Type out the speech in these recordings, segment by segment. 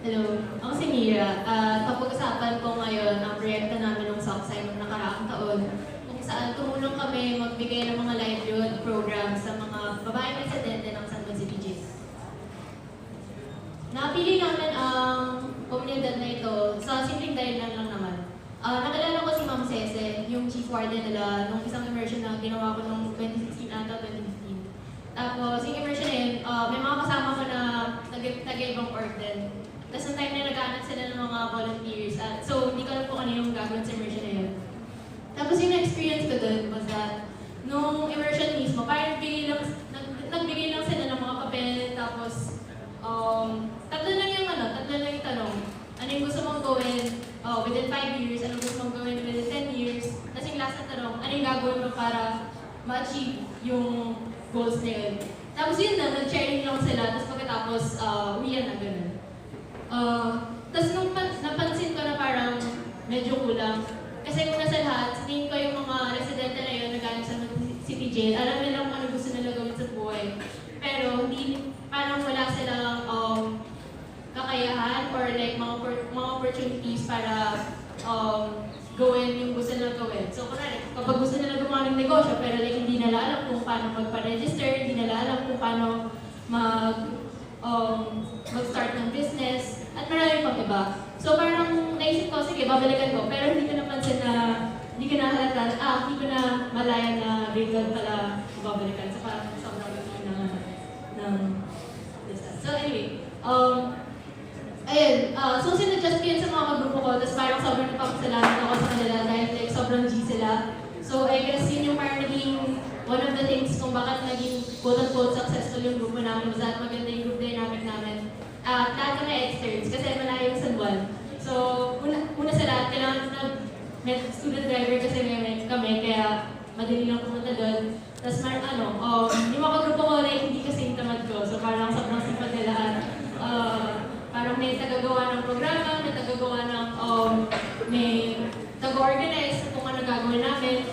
Hello, ako si Mira. Papag-usapan ko ngayon ang proyekto namin ng Sockside noong nakaraang taon kung saan tumulong kami magbigay ng mga livelihood program sa mga babaeng residente ng San Juan City Jail. Napili namin ang komunidad na ito sa simpleng dahilan lang naman. Nakilala ko si Ma'am Cece, yung chief warden nila, nung isang immersion na ginawa ko noong 2016 ata 2015. Tapos, yung immersion na yun, may mga kasama ko na nag-ibang org din. Tapos, nung time na nag-aanat sila ng mga volunteers. So, hindi ko alam kung ano yung gagawin sa immersion na yun. Tapos, yung na-experience ko dun was that, nung immersion mismo, parang nagbigay lang sila ng mga papel. Tapos, tatlo lang yung tanong. Ano yung gusto mong gawin within 5 years? Ano gusto mong gawin within 10 years? Tapos yung last na tanong, ano yung gagawin mo para ma-achieve yung goals na yun? Tapos yun na, nag-sharing lang sila. Tapos pagkatapos, uwian na ganun. Tapos nung napansin ko na parang medyo kulang. Kasi una sa lahat, tingin ko yung mga residente na yun na galing sa City Jail, alam nila kung ano gusto nila gawin sa buhay. Pero hindi, parang wala silang kakayahan or like mga opportunities para gawin yung gusto nila gawin. So kapag gusto nila gumawa ng negosyo, pero like hindi nila alam kung paano magpa-register, hindi nila alam kung paano mag-start ng business, at marami pang iba. So parang naisip ko, sige, babalikan ko, pero hindi ko napansin na, hindi ko na halata, hindi ko na malaya na legal pala babalikan. So parang sobrang ng business. So anyway, ayun, so sinadjust ko yun sa mga grupo ko, tapos parang sobrang napapasalamat ako sa kanila dahil like sobrang G sila. So I guess yun yung parang naging one of the things kung bakit naging quote-unquote successful yung grupo namin was that maganda yung group dynamic namin. Lahat kami externs kasi malayo yung San Juan. So una sa lahat, kailangan na may student driver kasi kami, kaya madali lang pumunta doon. Tapos yung mga grupo ko like hindi kasi yung tamad ko. So parang sobrang sipag nila at parang may tagagawa ng programa, may tagagawa ng, may taga-organize kung ano gagawin namin.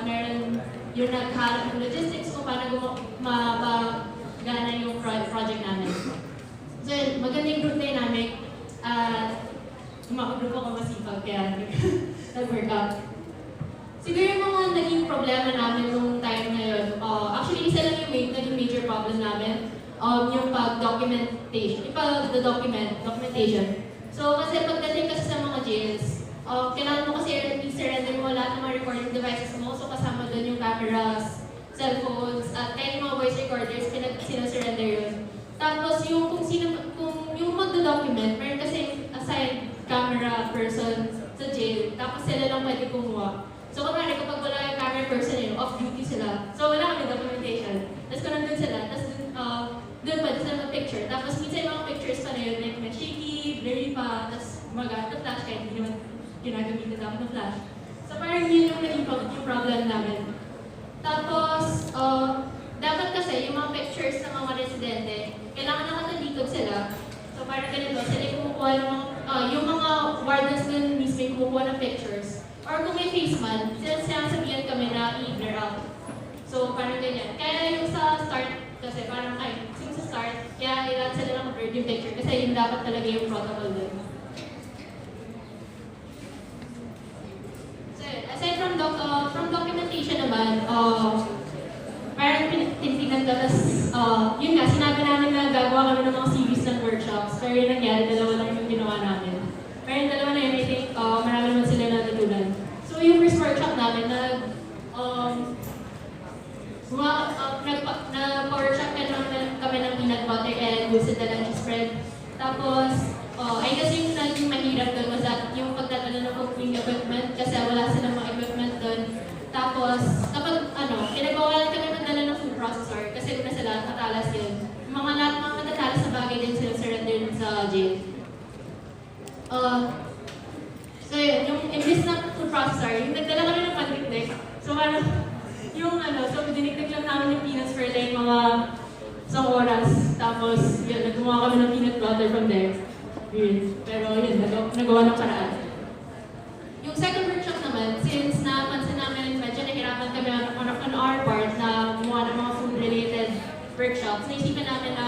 Meron yung naghahanap ng logistics kung paano mapagana yung project namin. So yun, maganda yung group dynamic. Yung mga grupo ko masipag, kaya nag-work out. Siguro yung mga naging problema namin nung time na yun, actually isa lang yung naging major problem namin. Yung pag-documentation, documentation. So kasi pagdating kasi sa mga jails, kailangan mo kasi i-surrender mo lahat ng mga recording devices mo. So kasama doon yung cameras, cellphones, at kahit yung mga voice recorders, sinasurrender yun. Tapos kung yung magdo-document, meron kasi assigned camera person sa jail, tapos sila lang pwede kumuha. So kunwari kapag wala yung camera person yun, off-duty sila. So wala kami documentation. Tapos kung nandun sila, tapos doon pwede sila mag-picture. Tapos minsan yung mga pictures pa na yun, like may shaky, blurry pa, tapos gumagamit ng flash kahit hindi naman ginagamitin dapat ng flash. So parang yun yung naging yung problem namin. Tapos, dapat kasi yung mga pictures ng mga residente, kailangan nakatalikod sila. So parang ganito, sila yung kumukuha ng yung mga wardens din mismo yung kumukuha ng pictures. Or kung may face man, sinasabihan kami na i-blur out. So parang ganyan. Kaya yung sa start, kasi parang, sa start, kaya ilan sila lang mag-blur yung picture kasi yun dapat talaga yung protocol din. So aside from documentation naman, parang tinitignan ko, tapos yun nga, sinabi namin na gagawa kami ng mga series ng workshops, pero yun nangyari, dalawa lang yung ginawa namin. Pero yung dalawa na yun, I think, marami naman sila natutunan. So yung first workshop namin, nag-workshop kami ng peanut butter and wilted lunch spread. Tapos, ay kasi yung naging mahirap doon was that yung pagdadala ng cooking equipment kasi wala silang mga equipment doon. Tapos, kapag pinagawa lang kami magdala ng food processor kasi una sa lahat matalas yun. Mga matatalas na bagay din sila surrender sa jail. So yun, yung imbis na food processor, yung nagdala kami ng pandikdik. So so dinikdik lang namin yung peanuts for like mga isang oras. Tapos yun, naggumawa kami ng peanut butter from there. Yun. Pero yun, nagawa ng paraan. Yung second workshop naman, since napansin namin medyo nahirapan kami on our part na gumawa ng mga food-related workshops, naisipan namin na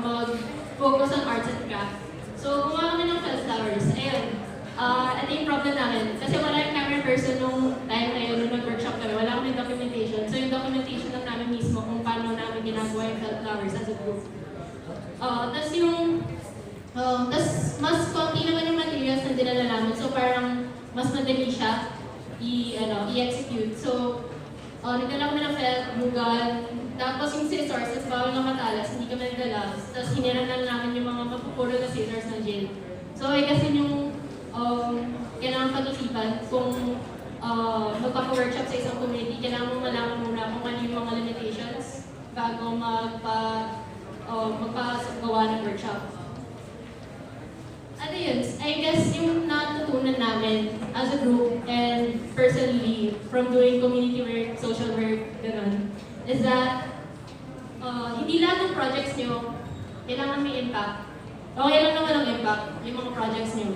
mag-focus on arts and crafts. So, gumawa kami ng felt flowers. Ayun. Ito yung problem namin. Kasi wala yung camera person nung time na yun, nung nag-workshop kami. Wala kami documentation. So, yung documentation lang namin mismo kung paano namin ginagawa yung felt flowers as a group. Tapos mas konti naman yung materials na dinala namin. So, parang mas madali siya i-execute. So, nagdala kami ng felt, bugal, tapos yung scissors, is bawal na matalas, hindi kami nagdala. Tapos hiniran lang namin yung mga mapupuro na scissors ng jail. So, kasi yung kailangan pag-isipan kung magpapa-workshop sa isang community, kailangan mong malaman muna kung ano yung mga limitations bago magpagawa ng workshop. Ano yun, I guess yung natutunan namin as a group and personally from doing community work, social work, gano'n, is that hindi lahat ng projects nyo kailangan may impact. Okay lang naman ang impact, yung mga projects nyo.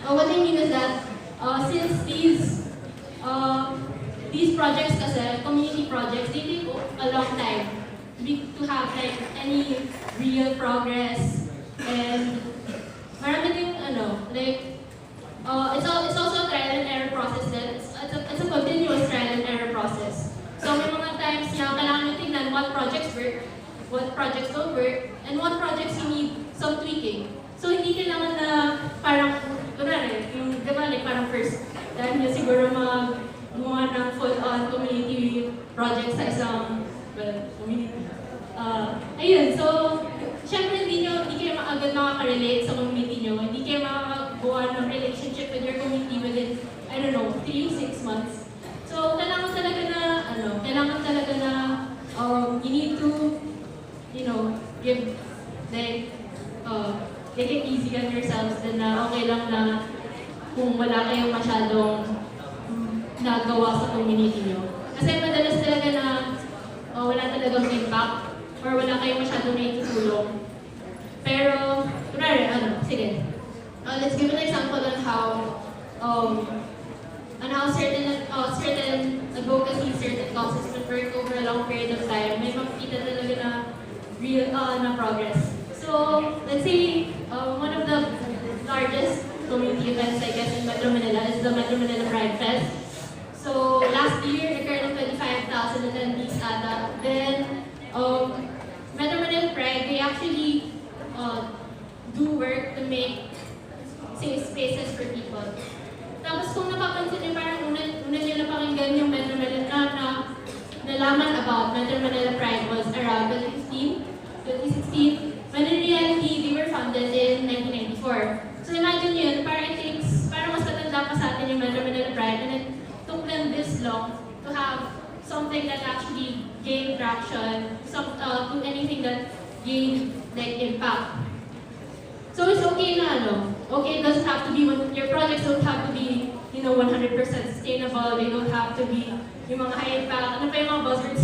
What I mean is that since these projects kasi, community projects, they take a long time to have like any real progress, and marami din it's also a trial and error process then. It's a continuous trial and error process. So may mga times na kailangan nyo tingnan what projects work, what projects don't work, and what projects you need some tweaking. So hindi kailangan na parang, yung like parang first, dahil nyo siguro gumawa ng full-on community project sa isang, community. Ayun, so, syempre hindi kayo agad makaka-relate sa community nyo. Hindi kayo makakabuha ng relationship with your community within, 3-6 months. So, kailangan talaga na, you need to, give, take it easy on yourselves din na okay lang na kung wala kayong masyadong nagawa sa community nyo. Kasi madalas talaga na wala talagang impact or wala kayong masyadong naitutulong. Pero, sige. Let's give an example on how certain advocacy, certain causes would work over a long period of time. May makikita talaga na real na progress. So, let's say one of the largest community events, I guess, in Metro Manila is the Metro Manila Pride Fest. So, last year, occurred of 25,000 attendees ata. Then, Metro Manila Pride, they actually do work to make safe spaces for people. Tapos kung napapansin niyo, parang una niyo napakinggan yung Metro Manila na nalaman about Metro Manila Pride was around 2016, when in reality, they were founded in 1994. So imagine yun, parang mas matanda pa sa atin yung Metro Manila Pride, and it took them this long to have something that actually gained traction, to anything that gained like impact. So it's okay na okay, it doesn't have to be, your projects don't have to be, 100% sustainable, they don't have to be yung mga high impact, ano pa yung mga buzzwords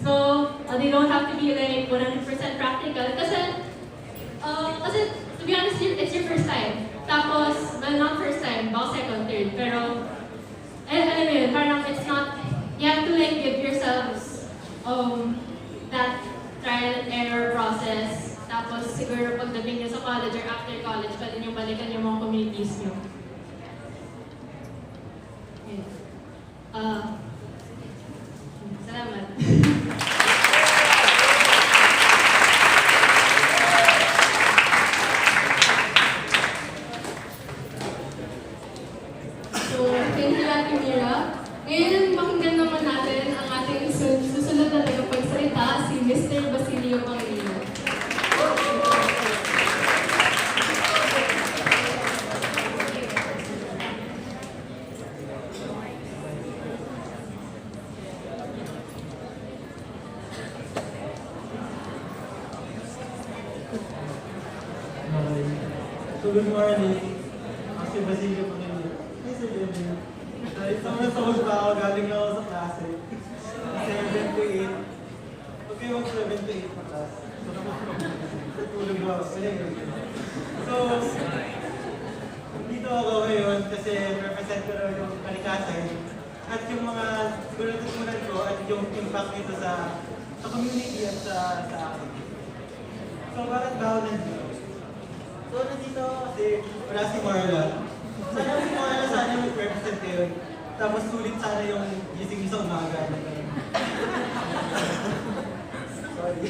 so they don't have to be like 100% practical kasi to be honest, it's your first time. Tapos, well, not first time, baka second, third, pero alam mo yun, parang it's not, you have to like give yourselves that trial and error process. Tapos siguro pagdating nyo sa college or after college, pwede nyo balikan yung mga communities nyo. Okay. Salamat. So, thank you Ate Mira. Ngayon, pakinggan naman natin ang ating susunod na tagapagsalita, si Mr. Basilio Pangilinan. So good morning. Ako si Basilio Pangilinan. Ay, Sir Devin. Isang nasahol pa ako, galing na ako sa klase. 7 to 8. Huwag kayo mag 7 to 8 pa class. So, tulog mo ako. So, dito ako ngayon kasi represent ko na yung kalikasan at yung mga siguro natutunan ko at yung impact nito sa community at sa akin. So, bakit ba ako nandito? So, nandito ako kasi wala si Marla. Sana si Marla, sana mag-represent kayo. Tapos sulit sana yung gising sa umaga. Sorry.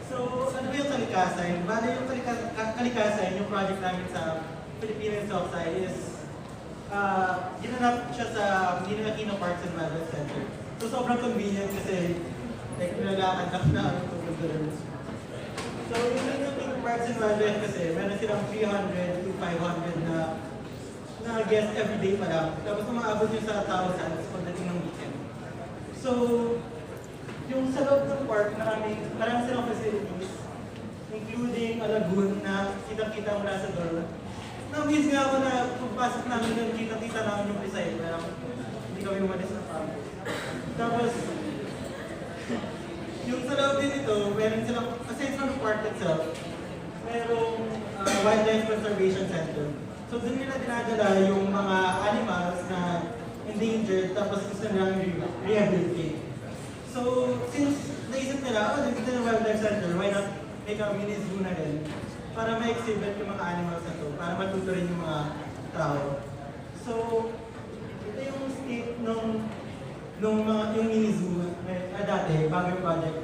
So, ano ba yung kalikasan? Bale yung kalikasan, yung project namin sa Philippine Sockside is ginanap siya sa Aquino Parks and Wildlife Center. So, sobrang convenient kasi like, nilalakad lang na ang tungkol doon. So, yung Parks and Wildlife kasi, meron silang 300 to 500 na guest every day pa lang. Tapos umaabot yun sa thousands pagdating ng weekend. So, yung sa loob ng park, marami silang facilities, including a lagoon na kitang-kita mula sa door. Na-miss nga ako na pagpasok namin doon, kita-kita namin yung design, pero hindi kami umalis na park. Tapos, yung sa loob din ito, meron silang, aside from the park itself, merong wildlife conservation center. So doon nila dinadala yung mga animals na endangered, tapos gusto nilang rehabilitate. So, since naisip nila, dito na wildlife center, why not make a mini zoo na rin para ma-exhibit yung mga animals na to, para matuto rin yung mga tao. So, ito yung state yung mini zoo dati, bago yung project.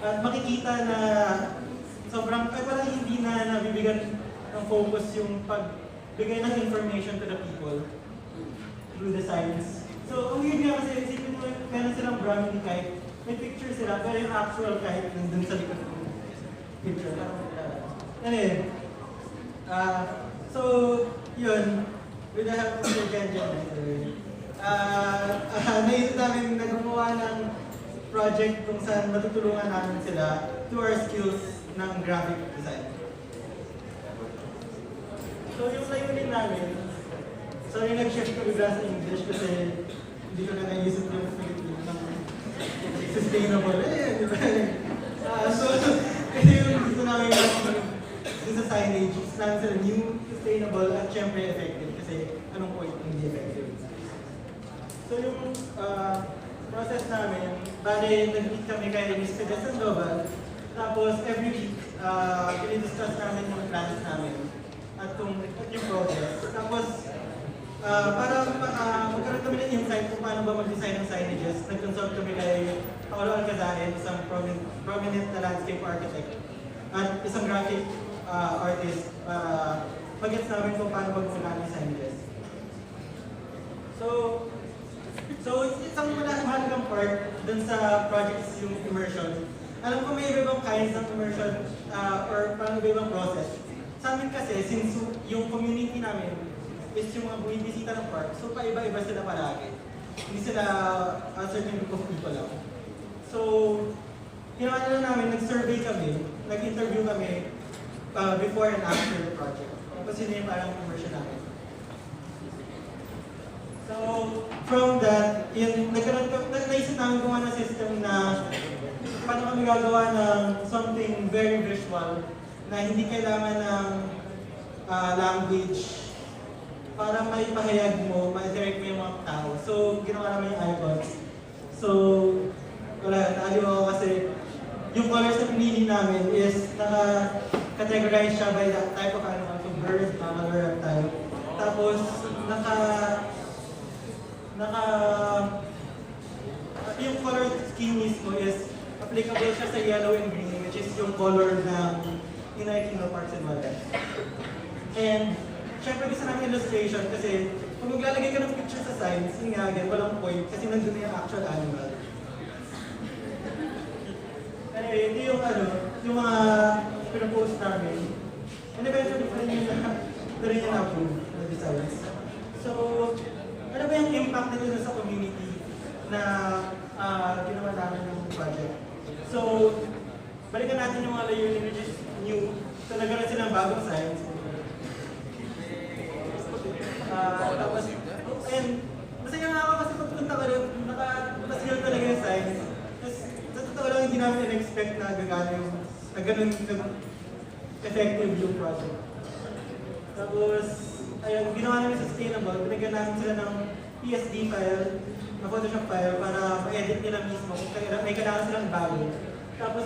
At makikita na parang hindi na nabibigyan ng focus yung pagbigay ng information to the people through the science. So, ang weird nga kasi, isipin mo, meron silang Brahmin kite, may picture sila, pero yung actual kite nandun sa likod ng picture. Anyway, so, yun, with the help of Sir Genjan, naisip namin na gumawa ng project kung saan matutulungan namin sila to our skills ng graphic design. So yung layunin namin, sorry nag-shift ko bigla sa English kasi hindi ko na naisip yung Philippine ng sustainable. Di ba? So ito yung gusto namin yung sa signage, gusto namin sila new, sustainable, at syempre effective kasi anong point hindi effective. So yung process namin, bale nag-meet kami kay Ms. Pedro Sandoval, tapos every week, pinidiscuss namin yung plans namin at yung progress. Tapos, para magkaroon kami ng insight kung paano ba mag-design ng signages, nag-consult kami kay Paolo Alcazarin, isang prominent na landscape architect, at isang graphic artist, mag-gets namin kung paano mag-design ng signages. So isang mahalagang part dun sa project is yung immersion. Alam ko may iba-ibang kinds ng immersion or parang iba-ibang process. Sa amin kasi, since yung community namin is yung mga bumibisita ng park, so paiba-iba sila palagi. Hindi sila a certain group of people lang. So, ginawa na lang namin, nag-survey kami, nag-interview kami before and after the project. Tapos yun yung parang immersion namin. So, from that, naisip namin gumawa ng system na paano kami gagawa ng something very visual na hindi kailangan ng language para may pahayag mo, ma-direct mo yung mga tao. So, ginawa namin yung icons. So, naaliw ako kasi yung colors na pinili namin is naka-categorize siya by that type of animal. So, bird, mammal, or reptile. Tapos, yung color scheme mismo is applicable siya sa yellow and green, which is yung color ng Aquino Parks and Wildlife. And syempre gusto namin illustration kasi kung maglalagay ka ng picture sa signs, yun nga again, walang point kasi nandun na yung actual animal. Anyway, ito yung mga pinapose namin. And eventually, pa rin yung approve na designs. So, ano ba yung impact nito sa community na ginawa namin ng project? So, balikan natin yung mga layunin which is new. So, nagkaroon silang bagong signs. Tapos, and masaya nga ako kasi pagpunta ko rin, nakapasil talaga yung signs. Tapos, sa totoo lang, hindi namin in-expect na ganun effective yung project. Tapos, ayun, ginawa namin sustainable, binigyan namin sila ng PSD file, na Photoshop file, para ma-edit nila mismo kung may kailangan silang bago. Tapos,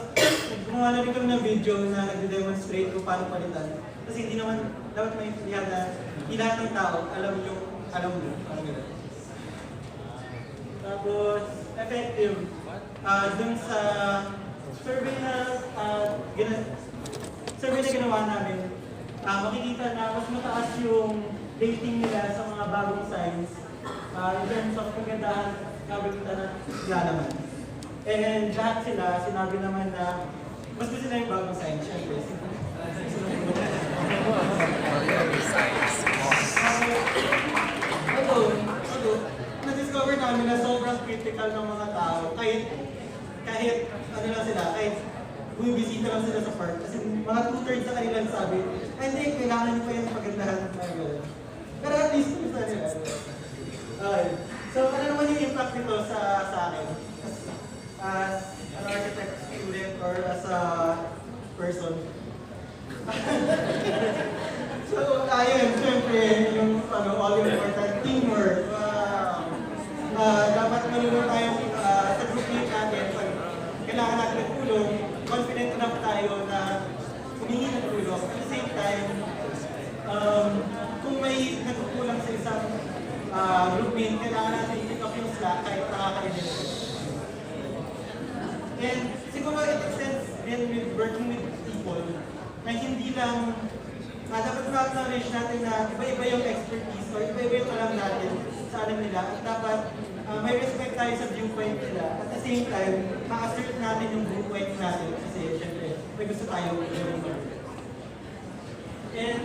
gumawa gumawa na rin kami ng video na nag-demonstrate kung paano palitan. Kasi hindi naman dapat maintindihan na hindi lahat ng tao alam mo. Parang gano'n. Tapos, effective. Dun sa survey na ginawa namin, makikita na mas mataas yung rating nila sa mga bagong signs in terms of kagandahan, kabalitan at lalaman. And lahat sila, sinabi naman na mas gusto nila yung bagong signs, syempre. Although, na-discover namin na sobrang critical ng mga tao, kahit ano lang sila, kahit bumibisita lang sila sa park, kasi mga 2/3 sa kanila sabi, ay hindi, kailangan nyo pa yung pagandahan ng mga gano'n. Pero at least, gusto nila. Okay. So, ano naman yung impact nito sa akin? As an architect student or as a person? So, ayun, syempre, yung all-important teamwork. Dapat malulong tayo sa group meet natin. Pag kailangan natin ng tulong, confident enough tayo na humingi ng tulong. At the same time, kung may nagkukulang sa isang group meet, kailangan natin pick up yung slack kahit nakakainis. And siguro it extends din with working with people na hindi lang dapat ma-acknowledge natin na iba-iba yung expertise or iba-iba yung alam natin sa alam nila at dapat may respect tayo sa viewpoint nila. At the same time, ma-assert natin yung viewpoint natin kasi syempre may gusto tayo gawin. And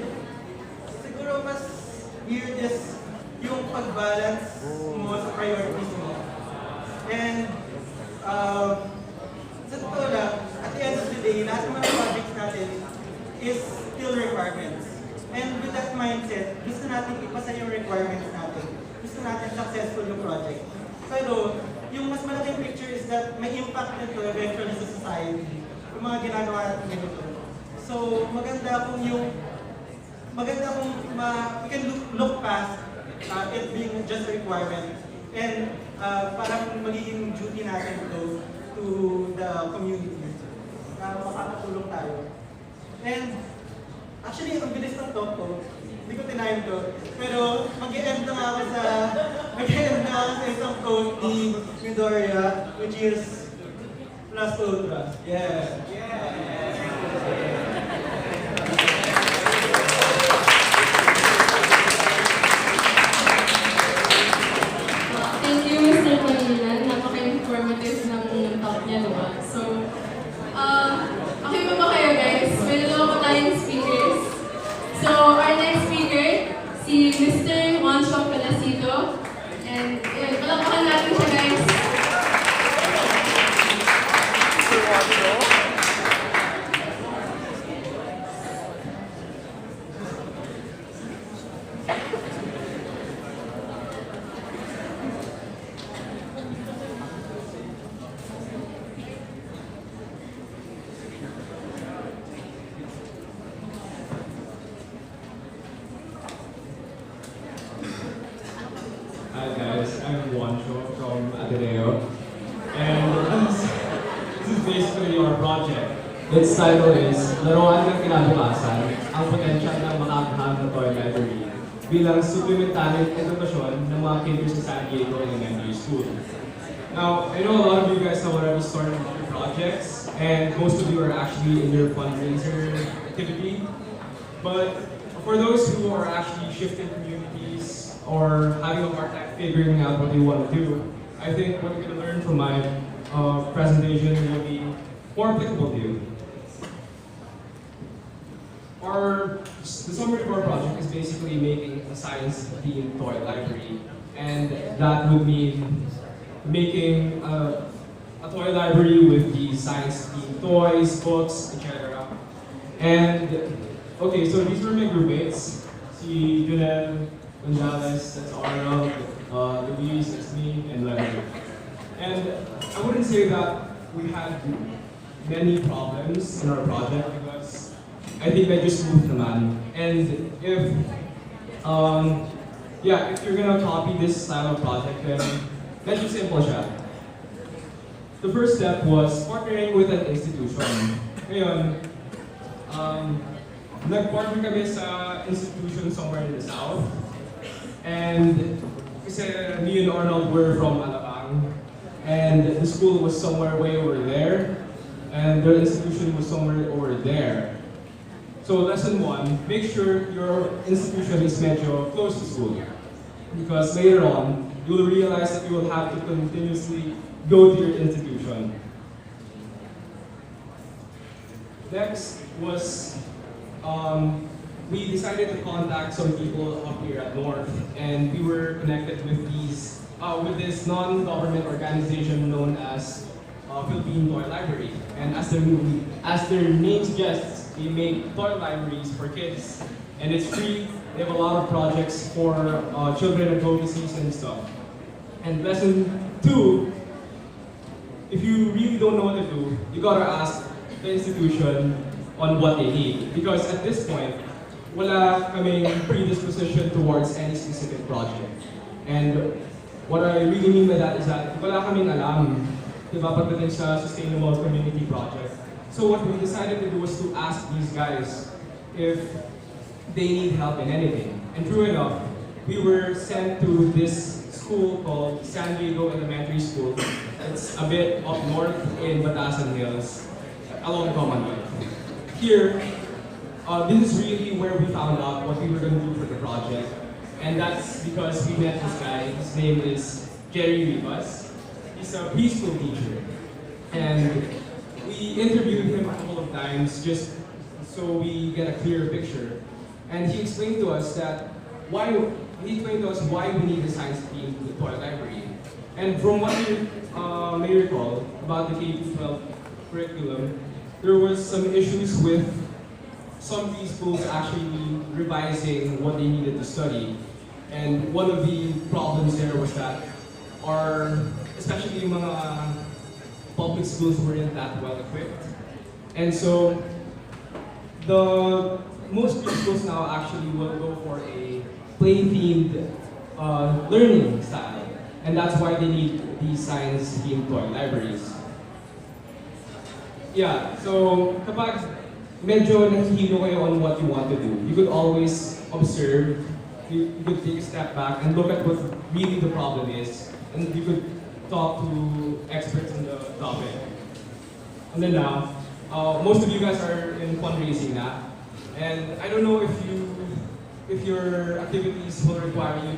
siguro mas weird is yung pag-balance mo sa priorities mo. And sa totoo lang, at the end of the day, lahat ng mga projects natin is still requirements. And with that mindset, gusto natin ipasa yung requirements natin. Gusto natin successful yung project. Pero, yung mas malaking picture is that may impact nito eventually sa society. Yung mga ginagawa natin ganito. So, maganda kung we can look past it being just a requirement. And parang magiging duty natin to the community. Makakatulong tayo. And actually, ang bilis ng talk ko. Hindi ko tinime to. Pero mag-e-end na ako sa isang quote ni Doria, which is plus ultra. Yeah. Thank you, Mr. Pangilinan. Napaka-informative ng talk niya, diba? So, okay pa ba kayo, guys? May dalawa pa tayong speakers. So, our next speaker, si Mr. Juancho Pelasito. And, yun, palakpakan natin siya, guys. Mr. Juancho? Hi guys, I'm Juancho from Ateneo, and this is basically our project. Its title is Laruan ng Kinabukasan, ang potensyal ng makakahang na toy library bilang supplementary edukasyon ng mga kids sa San Diego Elementary School. Now, I know a lot of you guys have already started your projects, and most of you are actually in your fundraiser activity, but for those who are actually shifting communities or having a hard time figuring out what they want to do, I think what you're going to learn from my presentation will be more applicable to you. The summary of our project is basically making a science-themed toy library, and that would mean making a toy library with the science-themed toys, books, etc. And okay, so these were my groupmates. Si Junel, Gonzalez, that's Arnold, Luis, that's me, and Leonard. And I wouldn't say that we had many problems in our project because I think I just moved the man. And if you're gonna copy this style of project, then medyo simple siya. The first step was partnering with an institution. Ngayon, nag-partner kami sa institution somewhere in the south. And kasi me and Arnold were from Alabang. And the school was somewhere way over there. And their institution was somewhere over there. So lesson 1, make sure your institution is medyo close to school. Because later on, you will realize that you will have to continuously go to your institution. Next was, we decided to contact some people up here at North, and we were connected with this non-government organization known as Philippine Toy Library. And as their name suggests, they make toy libraries for kids, and it's free. They have a lot of projects for children advocacies and stuff. And lesson 2, if you really don't know what to do, you gotta ask the institution on what they need. Because at this point, wala kaming predisposition towards any specific project. And what I really mean by that is that wala kaming alam, diba, pagdating sa sustainable community project. So what we decided to do was to ask these guys if they need help in anything. And true enough, we were sent to this school called San Diego Elementary School. It's a bit up north in Batasan Hills, along Commonwealth. Here, this is really where we found out what we were going to do for the project. And that's because we met this guy. His name is Jerry Rivas. He's a preschool teacher. And we interviewed him a couple of times just so we get a clearer picture. And he explained to us why we need a science team in the toy library. And from what you may recall about the K-12 curriculum, there was some issues with some of these schools actually revising what they needed to study. And one of the problems there was that especially mga public schools weren't that well equipped. And so most schools now actually will go for a play-themed learning style. And that's why they need these science-themed toy libraries. Yeah, so kapag medyo nahihilo kayo on what you want to do, you could always observe, you could take a step back and look at what really the problem is, and you could talk to experts in the topic. And then now, most of you guys are in fundraising now, and I don't know if your activities will require you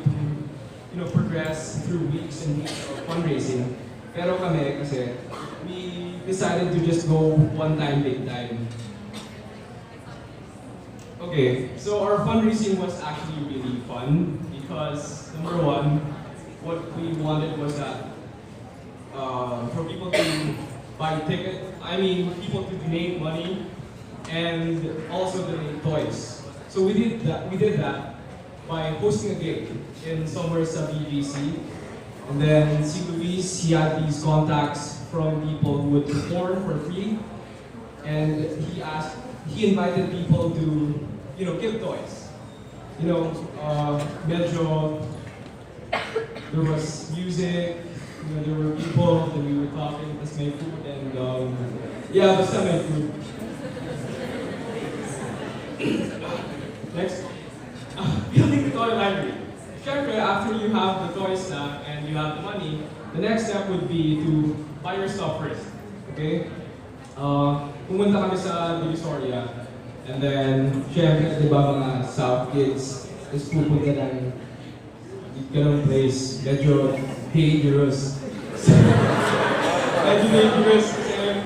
to progress through weeks and weeks of fundraising. Pero kami kasi, we decided to just go one time, big time. Okay, so our fundraising was actually really fun because number 1, what we wanted was that for people to buy tickets, people to donate money and also donate toys. So we did that by hosting a gig in somewhere sa BGC. And then si Luis, he had these contacts from people who would perform for free. And he invited people to, give toys. Medyo, there was music, there were people, and we were talking, tapos may food, and basta may food. Next, building the toy library. Siyempre, after you have the toys na and you have the money, the next step would be to buy your stuff first. Okay? Pumunta kami sa Divisoria, and then, siyempre, di ba mga South kids, is pupunta ng ganong place, medyo dangerous. Medyo dangerous kasi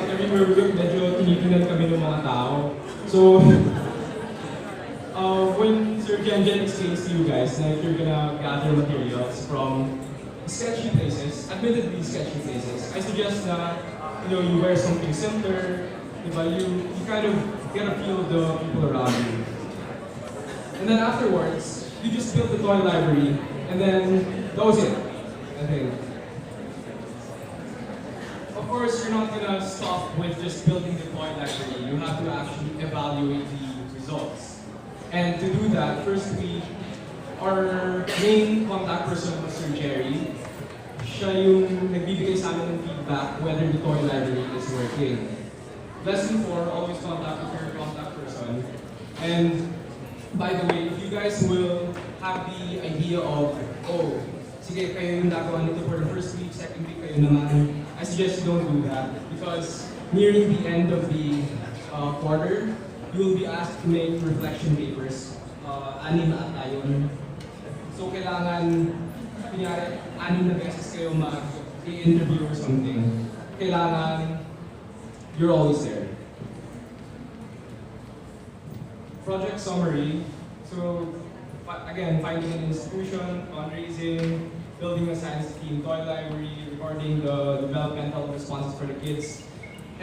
everywhere we look, medyo tinitingnan kami ng mga tao. So, when Sir Jen explains to you guys that you're gonna gather materials from sketchy places, admittedly sketchy places, I suggest that you wear something simpler, you kind of get a feel of the people around you. And then afterwards, you just build the toy library, and then that was it, I think. Of course, you're not gonna stop with just building the toy library. You have to actually evaluate the results. And to do that, first our main contact person was Sir Jerry. Siya yung nagbibigay sa amin ng feedback whether the toy library is working. Lesson 4, always contact with your contact person. And by the way, if you guys will have the idea of, oh, sige, kayo yung nagawa nito for the first week, second week, kayo naman, I suggest you don't do that because nearing the end of the quarter, you will be asked to make reflection papers. 6 na ata yun. So kailangan, kunyari, 6 na beses kayo mag-i-interview or something. Kailangan, you're always there. Project summary. So, again, finding an institution, fundraising, building a science team, toy library, recording the developmental responses for the kids.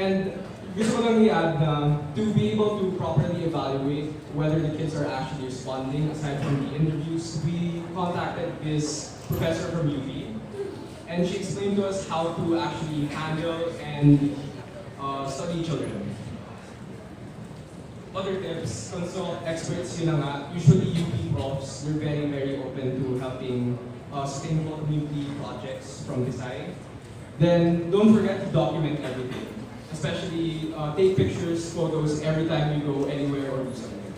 And gusto ko lang i-add na to be able to properly evaluate whether the kids are actually responding, aside from the interviews, we contacted this professor from UP. And she explained to us how to actually handle and study children. Other tips, consult experts, yun na nga. Usually UP profs, they're very, very open to helping sustainable community projects from design. Then don't forget to document everything. Especially take pictures, photos every time you go anywhere or do something.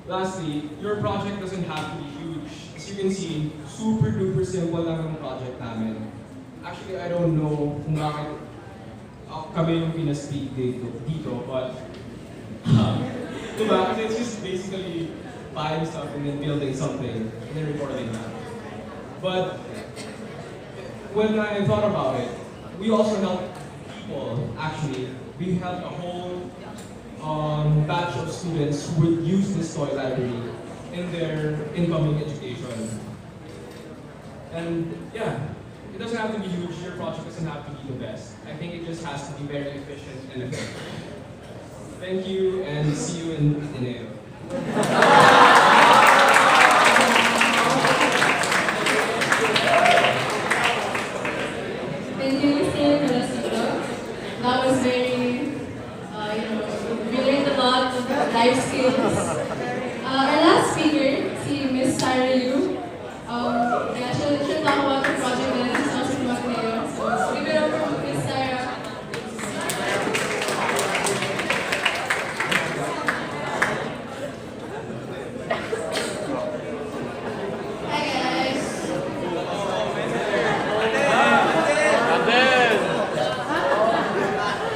Lastly, your project doesn't have to be huge. As you can see, super duper simple lang ang project namin. Actually, I don't know kung bakit kami yung pinaspeak dito, but diba? Kasi it's just basically buying stuff and then building something and then recording that. But when I thought about it, we also helped people, actually. We had a whole batch of students who would use this toy library in their incoming education. And yeah, it doesn't have to be huge, your project doesn't have to be the best. I think it just has to be very efficient and effective. Thank you and see you in Ateneo. Thank you, Mr. Velasquito. That was very, we learned a lot of life skills. Our last speaker, si Miss Sarah Yu. Yeah, she'll talk about the project that is also about ngayon. So, give it up for Miss Sarah. Hi guys.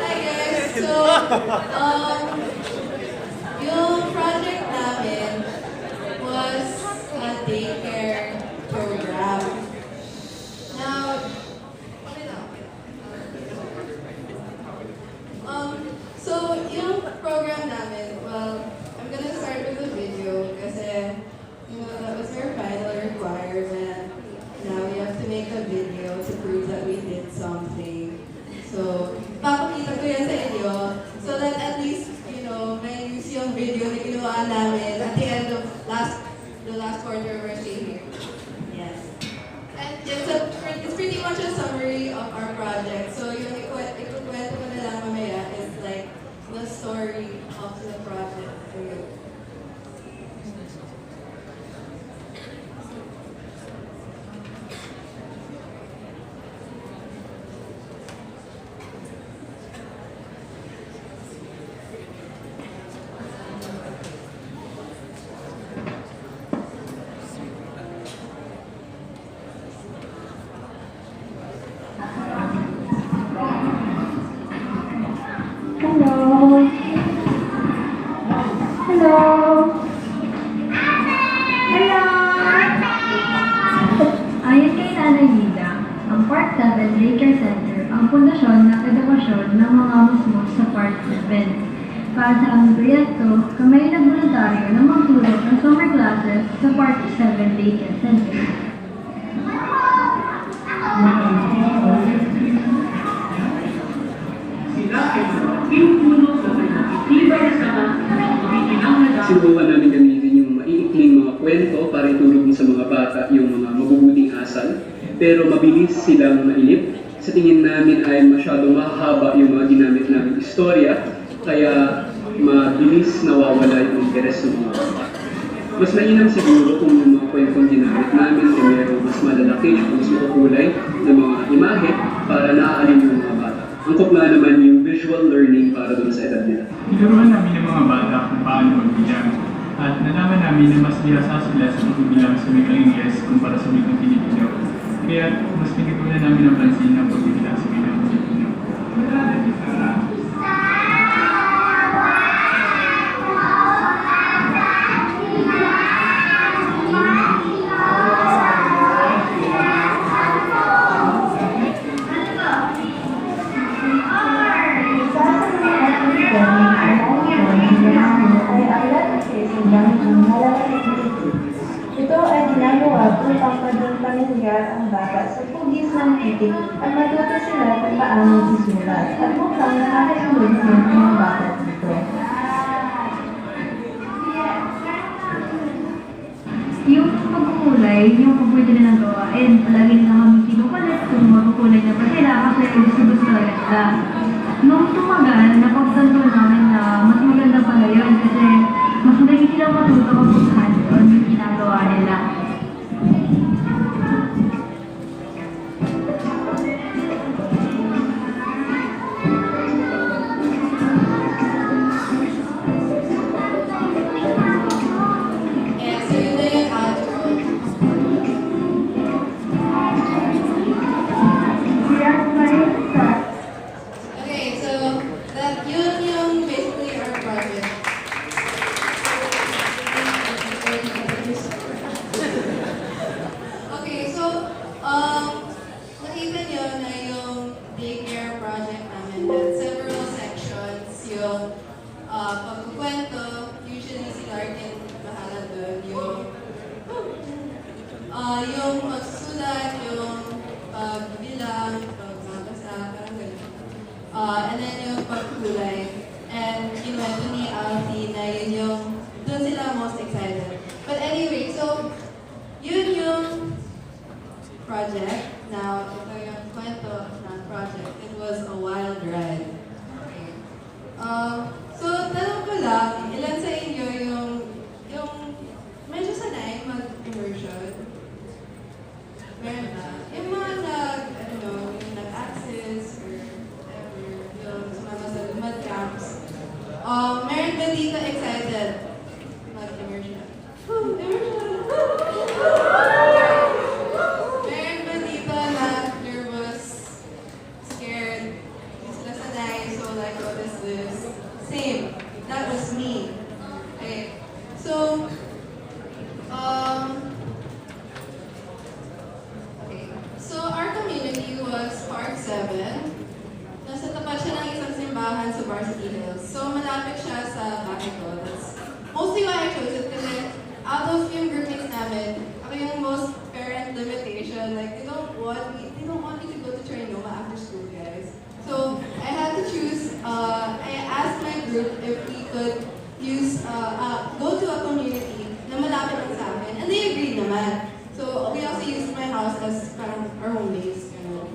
Hi guys. So, yung project namin was a daycare program. Now, so yung program namin, well, I'm gonna start with a video kasi, that was our final requirement. Now we have to make a video to prove that we did something. So, papakita ko yan sa inyo so that at least, may use yung video na ginawa namin at the end of the last quarter of our stay here. Yes. And it's pretty much a summary of our project. So yung ikukwento ko na lang mamaya is like the story of the project for you. Ayon kay Nanay Lida, ang Part 7 Daycare Center ang pundasyon ng edukasyon ng mga musmos sa Part 7. Para sa aming proyekto, kami ay nagboluntaryo na magturo ng summer classes sa Part 7 Daycare Center. Sinubukan namin gamitin yung maiikling mga kwento para itulog sa mga bata yung mga mabubuting asal, pero mabilis silang mainip. Sa tingin namin ay masyadong mahaba yung mga ginamit namin istorya, kaya mabilis nawawala yung interes ng mga bata. Mas mainam siguro kung yung mga kwentong ginamit namin ay mayroong mas malalaki at mas makukulay na mga imahe para naaalin yung mga bata. Angkop nga naman yung visual learning para doon sa edad nila. Tinuruan namin ng mga bata kung paano magbilang at nalaman namin na mas bihasa sila sa pagbibilang sa wikang Ingles kumpara sa wikang Pilipino. Kaya mas pinagpunan namin ang pansin ng pagbibilang sa wikang Pilipino. Ito ay ginagawa upang maging pamilyar ang bata sa hugis ng titik at matuto sila kung paano isulat at mukhang nakakasunod din ang mga bata dito. Yung pagkukulay, yung paborito na ng gawain, palagi nila kami kinukulit kung magkukulay na pa sila kasi gusto-gusto talaga nila. Nung tumagal, napagtanto namin na mas maganda pala yun kasi mas madali silang matuto kapag hands-on yung ginagawa nila. And so yun na yung outro. Okay, so yun yung basically our project. Okay, so nakita nyo na yung daycare project namin had several sections. Yung pagkukwento, usually si Larkin bahala doon. Yung magsusulat, yung pagbilang, pagbabasa, parang ganun. And then yung pagkulay. And kinuwento ni Alfie na yun yung doon sila most excited. But anyway, so yun yung project. Now, ito yung kwento ng project. It was a wild ride. Okay. So, tanong ko lang, ilan sa inyo yung medyo sanay mag-immersion? Meron ba? Yung mga yung nag-access or whatever, yung sumama sa lumad camps. Meron ba dito excited mag-immersion? Immersion! Meron ba dito na nervous, scared, hindi sila sanay, so like, what is this? Same. That was me. Okay. So, okay. So, our community was Park 7. Nasa tapat siya ng isang simbahan sa Varsity Hills. So, malapit siya sa bahay ko. That's mostly why I chose it kasi out of yung groupmates namin, ako yung most parent limitation. Like, they don't want me to go to Trinoma after school, guys. So, I had to choose, I asked my group if we could go to a community na malapit lang sa amin. And they agreed naman. So, we also used my house as parang our home base, you know.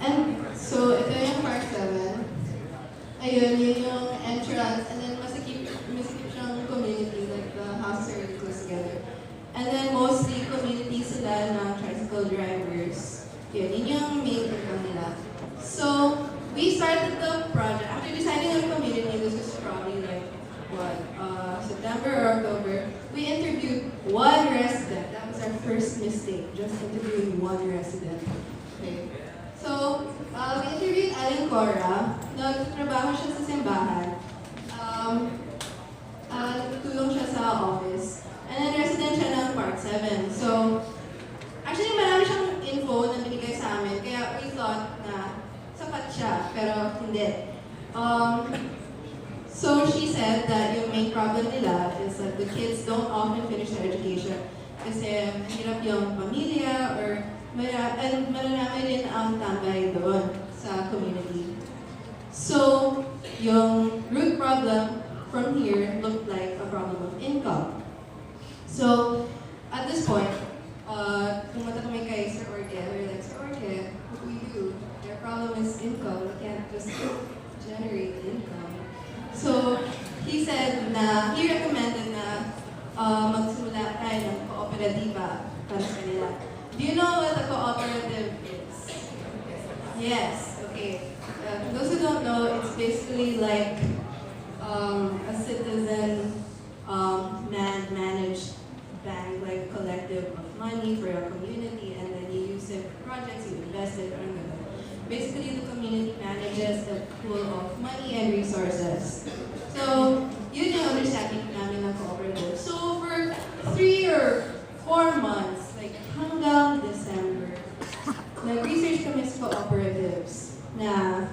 And so, ito yung Park 7. Ayun, yun yung entrance. And then, masikip siyang community, like the houses are really close together. And then, mostly community sila ng tricycle drivers. Yun yung main program nila. So, we started the project. After deciding on community, this was probably like, September or October. We interviewed one resident. That was our first mistake, just interviewing one resident. Okay. So, we interviewed Alan Cora. Nagtrabaho siya sa simbahan. Nagtulong siya sa office. And then resident siya ng Park 7. So, actually marami siyang info na binigay sa amin. Kaya we thought na sapat siya, pero hindi. So she said that yung main problem nila is that the kids don't often finish their education kasi mahirap yung pamilya or marami din ang tambay doon sa community. So, yung root problem from here looked like a problem of income. So, at this point, pumunta kami kay Sir Orke. We're like, Sir Orke, what do we do? Their problem is income. We can't just generate income. So, he said na, he recommended na magsimula tayo ng kooperatiba para sa kanila. Do you know what a cooperative is? Yes, okay. For those who don't know, it's basically like a citizen managed bank, like a collective of money for your community, and then you use it for projects, you invest it, or whatever. Basically, the community manages a pool of money and resources. So, yun yung understanding namin ng cooperative. So, for 3 or 4 months, like hanggang December, nag-research kami sa cooperatives na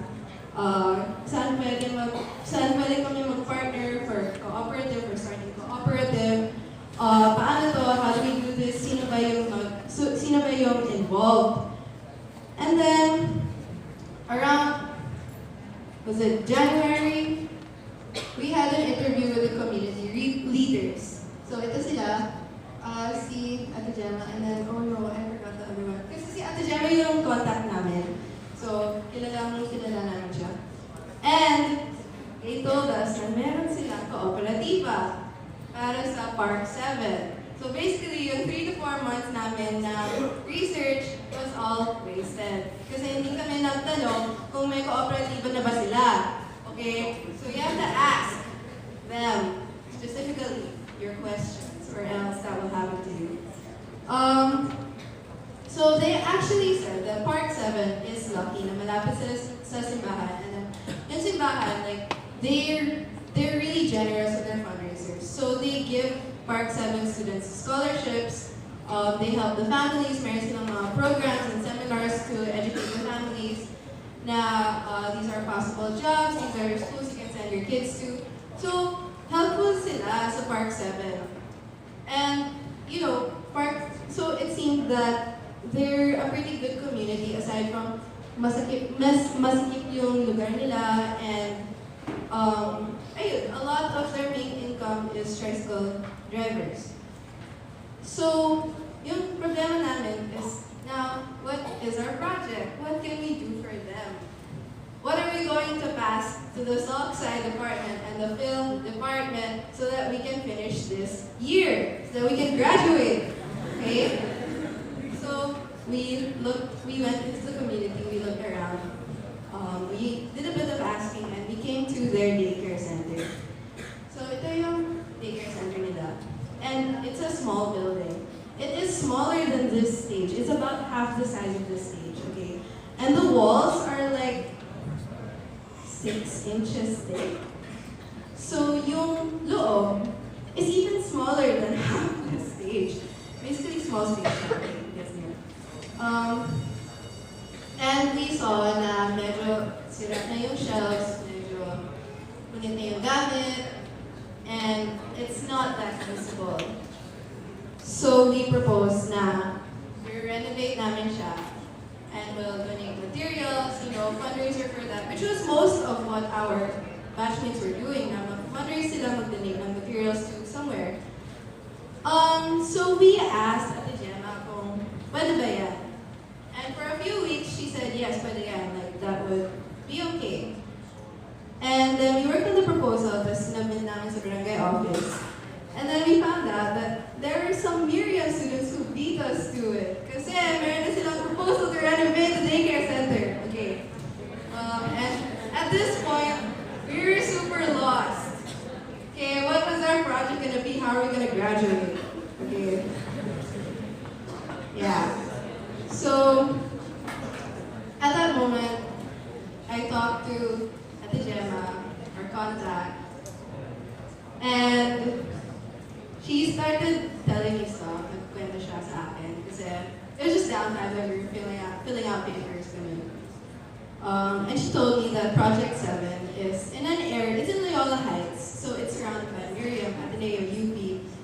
saan pwede kami mag-partner for cooperative, for starting cooperative, paano to, how do we do this, sino ba yung involved. And then, around, was it January, we had an interview with the community leaders. So ito sila, si Ate Gemma, and then, oh no, I forgot the other one. Kasi si Ate Gemma yung contact namin. So, kilala namin siya. And, they told us na meron silang kooperatiba para sa Park 7. So basically, yung 3 to 4 months namin na research was all wasted. Kasi hindi kami nagtanong kung may kooperatiba na ba sila. Okay? So you have to ask them, specifically, your questions, or else that will happen to you. So they actually said that Park 7 is lucky na malapit sila sa simbahan. And then, yung simbahan, like, they're really generous with their fundraisers. So they give Park 7 students scholarships. They help the families. Meron silang mga programs and seminars to educate the families na these are possible jobs, these are schools you can send your kids to. So, helpful sila sa Park 7. And, you know, so it seemed that they're a pretty good community aside from masikip yung lugar nila, and ayun, a lot of their main income is tricycle drivers. So, yung problema namin is, now, what is our project? What can we do for them? What are we going to pass to the sock side department and the film department so that we can finish this year, so that we can graduate, okay? So, we went into the community, we looked around, we did a bit of asking, and we came to their daycare center. So, ito yung daycare center nila. And it's a small building. It is smaller than this stage. It's about half the size of this stage, okay? And the walls are like 6 inches thick. So, yung loob is even smaller than half the stage. Basically, small stage siya, okay? And we saw na medyo sira na yung shelves, medyo punit na yung gamit, and it's not that visible. So we proposed na renovate namin siya, and we'll donate materials, fundraiser for that, which was most of what our batchmates were doing, na mag-fundraise sila, mag-donate ng materials to somewhere. So we asked Ate Gemma kung pwede ba yan? And for a few weeks, she said, yes, pwede yan, like that would be okay. And then we worked on the proposal, tapos sinabit namin sa barangay office. And then we found out that there were some Miriam students who beat us to it. Kasi meron na silang proposal to renovate the daycare center. Okay. And at this point, we were super lost. Okay, what was our project gonna be? How are we gonna graduate? Okay. Yeah. So, at that moment, I talked to Ate Gemma, our contact, and she started telling me stuff, nagkwento siya sa akin, kasi it was just downtime when we were filling out papers. And she told me that Project 7 is in an area, it's in Loyola Heights, so it's surrounded by Miriam, Ateneo, UP,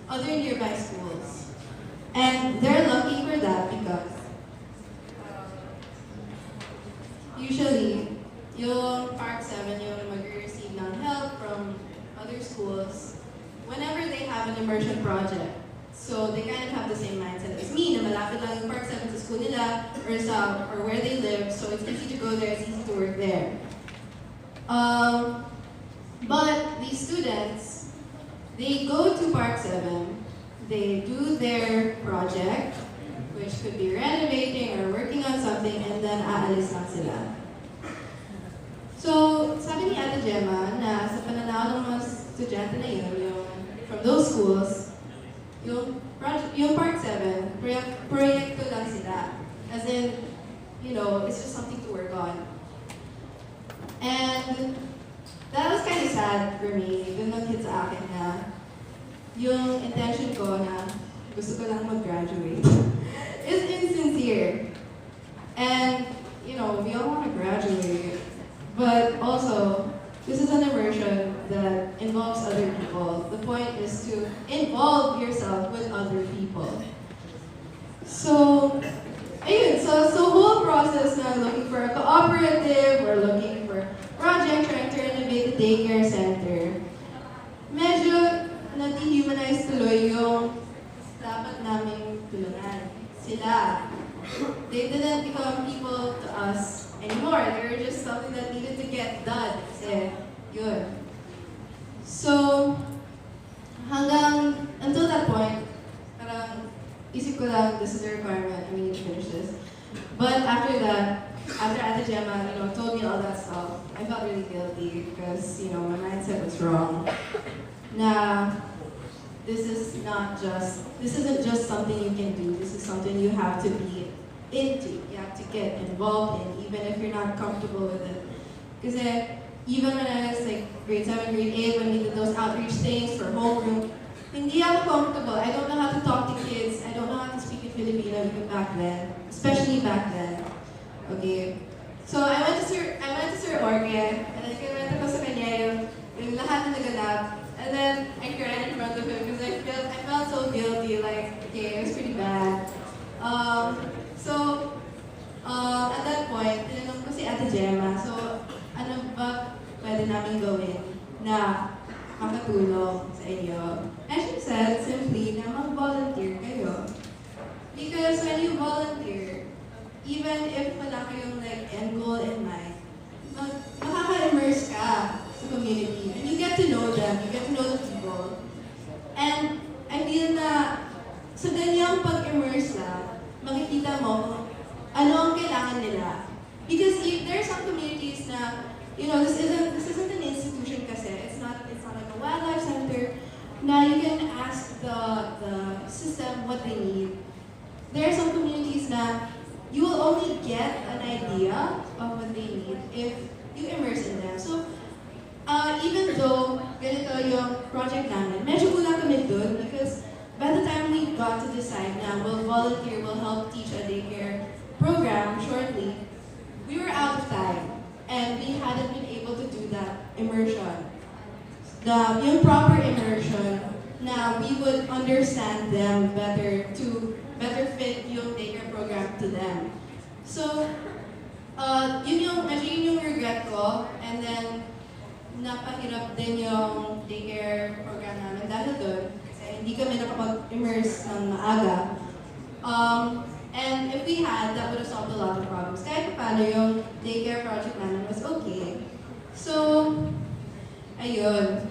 other nearby schools. And they're lucky for that because usually, yung Park 7, yung mag-receive ng help from other schools whenever they have an immersion project. So they kind of have the same mindset as me, na malapit lang yung Park 7 sa school nila or where they live, so it's easy to go there, it's easy to work there. But these students, they go to Park 7, they do their project, which could be renovating or working on something, and then aalis lang sila. So, sabi ni Ate Gemma na sa pananaw ng mga estudyante na yun, yung from those schools, yung Part 7, proyekto lang sila. As in, you know, it's just something to work on. And that was kind of sad for me, dun nag-hit sa akin na yung intention ko na gusto ko lang mag-graduate is insincere. And, you know, we all want to graduate. But also, this is an immersion that involves other people. The point is to involve yourself with other people. So, ayun, so whole process na looking for a cooperative or looking for project trying to renovate the daycare center, medyo na-dehumanize tuloy yung dapat naming tulungan. Sila. They didn't become people to us anymore. They were just something that needed to get done. Kasi, yun. So, until that point, parang isip ko lang, this is a requirement, I need to finish this. But after that, after Ate Gemma, you know, told me all that stuff, I felt really guilty because, you know, my mindset was wrong. Na, this isn't just something you can do, this is something you have to be into, you have to get involved in, even if you're not comfortable with it. Because even when I was like grade 7, grade 8, when we did those outreach things for homeroom, hindi ako comfortable. I don't know how to talk to kids, I don't know how to speak in Filipino even back then, especially back then. Okay. So I went to Sir Orge, and then kinwento ko sa kanya yung lahat na naganap. And then I cried in front of him because I felt so guilty, like, okay, it was pretty bad. So, at that point, tinanong ko si Ate Gemma, so, ano ba pwede namin gawin na makatulong sa inyo? And she said simply na mag-volunteer kayo. Because when you volunteer, even if wala kayong like end goal in mind, makaka-immerse ka sa community. And you get to know them, you get to know the people. And I feel na sa ganyang pag-immerse lang, makikita mo ano ang kailangan nila. Because there are some communities na, you know, this isn't an institution kasi. It's not like a wildlife center. Now you can ask the system what they need. There are some communities na you will only get an idea of what they need if you immerse in them. So, even though ganito yung project namin, medyo kulang kami dun because by the time we got to decide na we'll volunteer, we'll help teach a daycare program shortly, we were out of time and we hadn't been able to do that immersion. Yung proper immersion na we would understand them better to better fit yung daycare program to them. So, yun yung regret ko, and then napahirap din yung daycare program namin dahil doon. Hindi kami nakapag-immerse ng maaga. And if we had, that would have solved a lot of problems. Kahit paano yung daycare project namin was okay. So, ayun.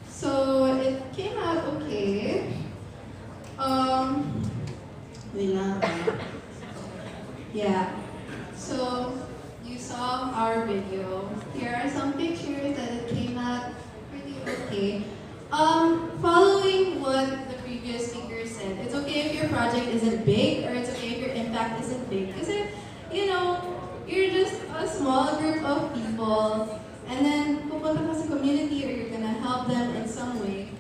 So, it came out okay. Wait lang. Yeah. So, you saw our video. Here are some pictures that it came out pretty okay. Following what the previous speaker said, it's okay if your project isn't big, or it's okay if your impact isn't big. Because, you know, you're just a small group of people, and then pupunta ka sa community, or you're gonna help them in some way.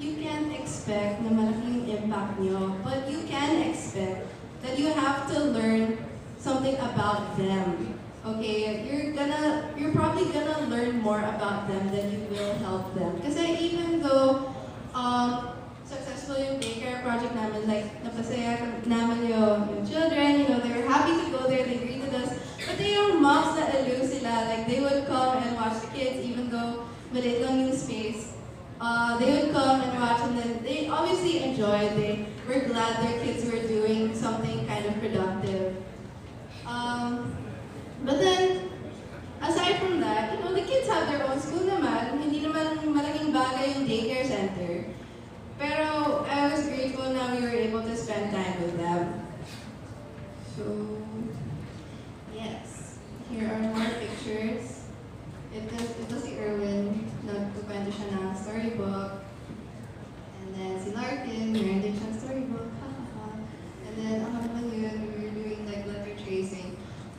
You can't expect na malaking impact nyo, but you can expect that you have to learn something about them. Okay, you're probably gonna learn more about them than you will help them. Kasi even though successful yung daycare project namin, like napasaya namin yung children, you know, they were happy to go there, they greeted us. But yung moms na aliw sila, like they would come and watch the kids even though maliit lang yung space. They would come and watch, and then they obviously enjoyed. They were glad their kids were doing something kind of productive. But then, aside from that, you know, the kids have their own school naman. Hindi naman malaking bagay yung daycare center. Pero I was grateful na we were able to spend time with ito si Erwin, nagkukwento siya ng storybook. And then si Larkin, meron din siyang storybook. And then ako naman yun, we were doing like letter tracing.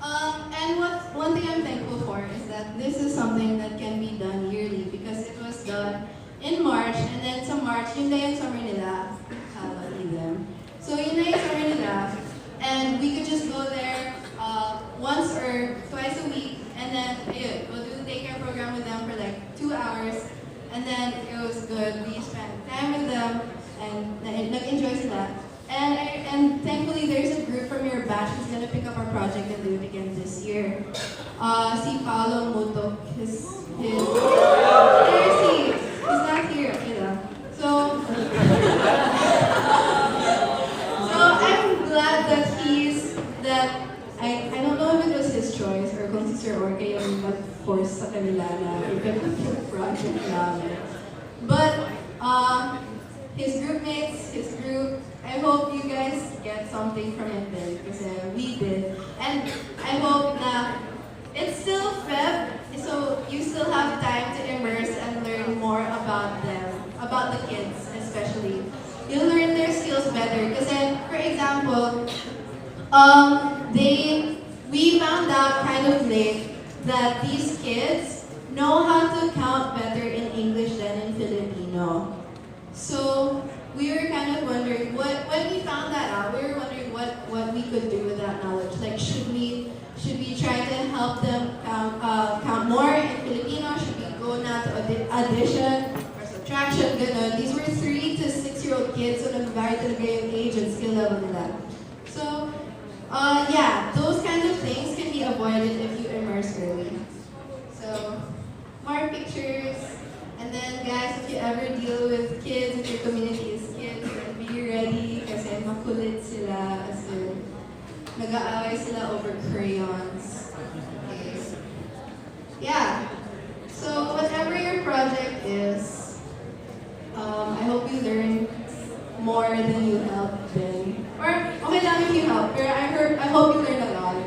And one thing I'm thankful for is that this is something that can be done yearly because it was done in March, and then sa March, yun na yung summer nila. So yun na yung summer nila, and we could just go there once or twice a week, and then ayun, we'll do the daycare program with them for like 2 hours, and then it was good. We spent time with them, and nag-enjoy sila. And thankfully, there's a group from your batch who's gonna pick up our project and do it again this year. Si Paolo Muto, he's not here. Okay lang. So I'm glad that I don't know if it was his choice or kung si Sir Orke yung mag-force sa kanila na i-pick up yung project namin. But his group mates, his group, I hope you guys get something from it then, because we did. And I hope that it's still Feb, so you still have time to immerse and learn more about them, about the kids especially. You'll learn their skills better, because for example, we found out kind of late that these kids know how to count better in English than in Filipino. So we were kind of wondering, when we found that out, we were wondering what we could do with that knowledge. Like, should we try to help them count more in Filipino? Should we go now to addition or subtraction? Ganun. These were 3 to 6-year-old kids, so nag-vary talaga yung age and skill level nila. So, yeah, those kinds of things can be avoided if you immerse early. So, more pictures. And then guys, if you ever deal with kids, if your community is kids, then be ready kasi makulit sila as in nag-aaway sila over crayons. Okay. Yeah. So whatever your project is, I hope you learn more than you help them. Or okay lang if you help, pero I hope you learn a lot.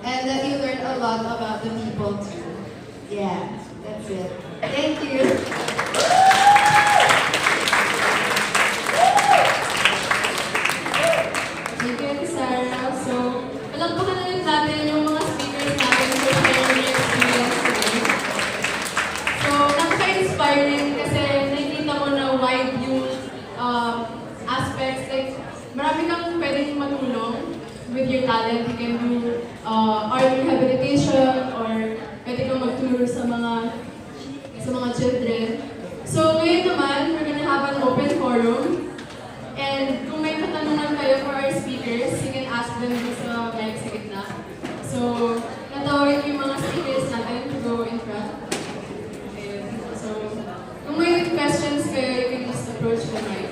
And that you learn a lot about the people too. Yeah, that's it. Thank you. Thank you, Sarah. So, palagpakan na rin natin yung mga speakers natin for sharing their experience today. So, napaka-inspiring kasi nakikita mo na wide yung aspects. Like, marami kang pwedeng matulong with your talent. You can do art rehabilitation or pwede kang magturo sa mga children. So ngayon naman, we're gonna have an open forum. And kung may katanungan kayo for our speakers, you can ask them sa mic sa gitna. So, natawagin yung mga speakers natin to go in front. Okay. So, kung may questions kayo, you can just approach the mic.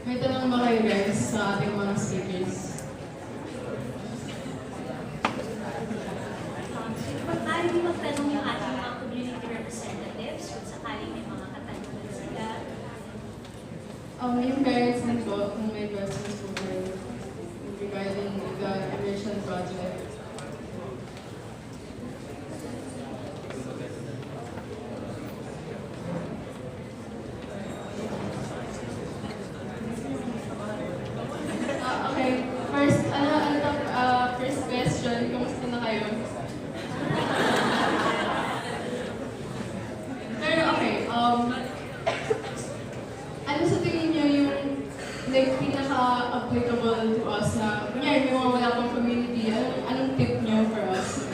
May tanong ba kayo guys sa ating mga speakers? Maaari din magtanong yung ating mga community representatives kung sakaling may mga katanungan sila. Yung parents din po, kung may questions po kayo regarding the immersion project. Okay, first question, kumusta na kayo? Pero okay, ano sa tingin niyo yung like pinaka-applicable to us na kunyari may mga wala pang community, anong tip niyo for us?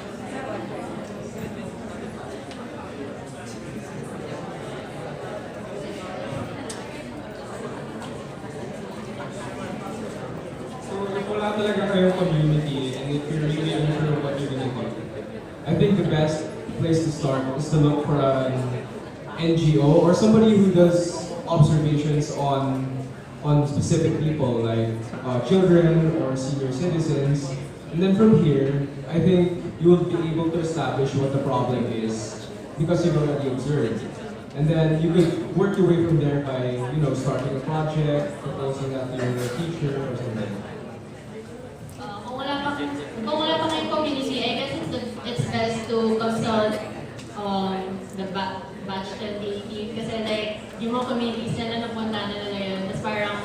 So, if wala talaga kayong community and if you're really unsure what you're gonna do, I think the best place to start is to look for an NGO or somebody who does observations on specific people like children or senior citizens. And then from here, I think you will be able to establish what the problem is because you've already observed. And then you could work your way from there by, starting a project, proposing that to your teacher or something. Kung wala pa kayong community, I guess it's best to consult the batch 2018 kasi like yung mga communities na napunta na nila yun. Tapos parang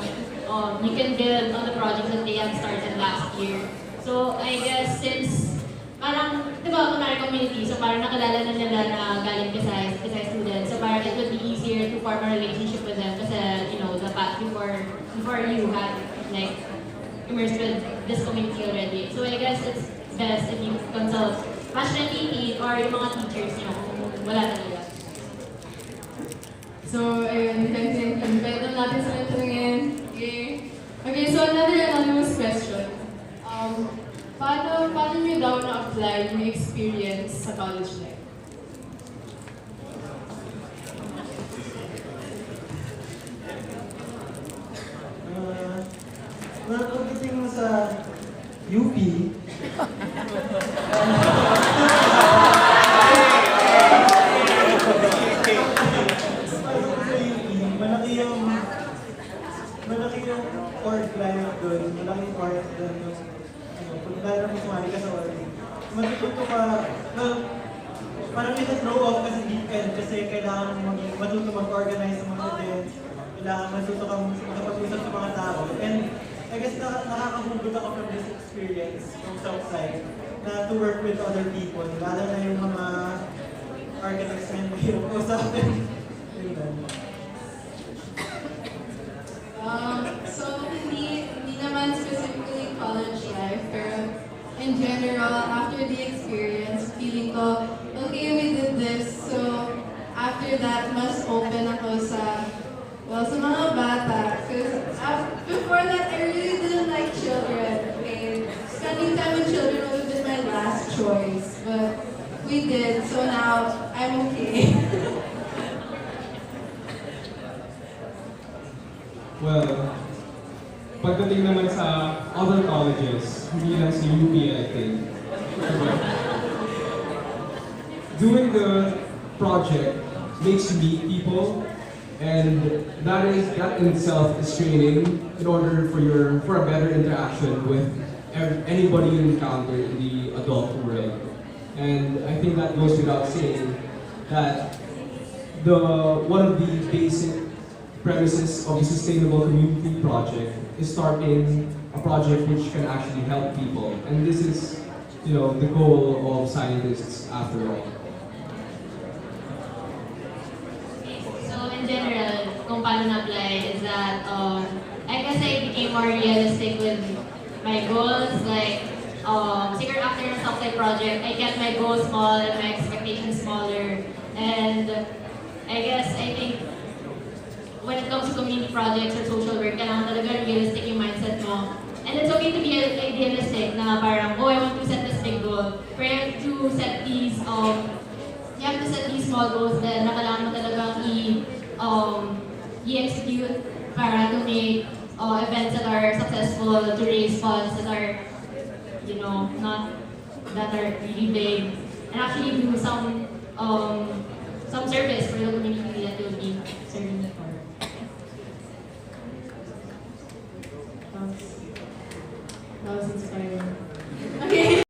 you can build on the projects that they have started last year. So I guess since parang, di ba, kunwari community, so parang nakilala na nila na galing Visayas students. So parang it would be easier to form a relationship with them kasi, the path before you had like immersed with this community already. So I guess it's best if you consult batch 2018 or yung mga teachers nyo kung wala talaga. So, ayun, pwede natin sila tanungin. Okay, so another anonymous question. Paano nyo daw na-apply yung experience sa college life? Pagdating mo sa UP, malaki yung org life doon, malaking org doon yung, kung lalo mo sumali ka sa org, matututo ka, parang ito-throw off kasi weekend kasi kailangan matuto mag-organize sa mga events, kailangan matuto kang makapag-usap sa mga tao, and I guess nakakahugot ako from this experience from Southside na to work with other people, lalo na yung mga architects na yung usapin. So, hindi naman specifically college life, pero in general, after the experience, feeling ko, okay, we did this. So, after that, mas open ako sa mga bata. Because before that, I really didn't like children. Okay? Spending time with children would have been my last choice. But we did, so now, I'm okay. Well, pagdating naman sa other colleges, hindi lang sa UP, I think. Doing the project makes you meet people, and that in itself is training in order for a better interaction with anybody you encounter in the adult world. And I think that goes without saying that one of the basic premises of the Sustainable Community Project is starting a project which can actually help people. And this is, the goal of scientists after all. So in general, kung paano na-apply is that I guess I became more realistic with my goals. Like, siguro after the Southside project, I kept my goals small and my expectations smaller. And I think when it comes to community projects or social work, kailangan talaga realistic yung mindset mo. And it's okay to be idealistic na parang, I want to set this big goal. But you have to set these small goals na kailangan mo talagang i-execute para to make events that are successful, to raise funds that are, that are really big, and actually do some service for the community.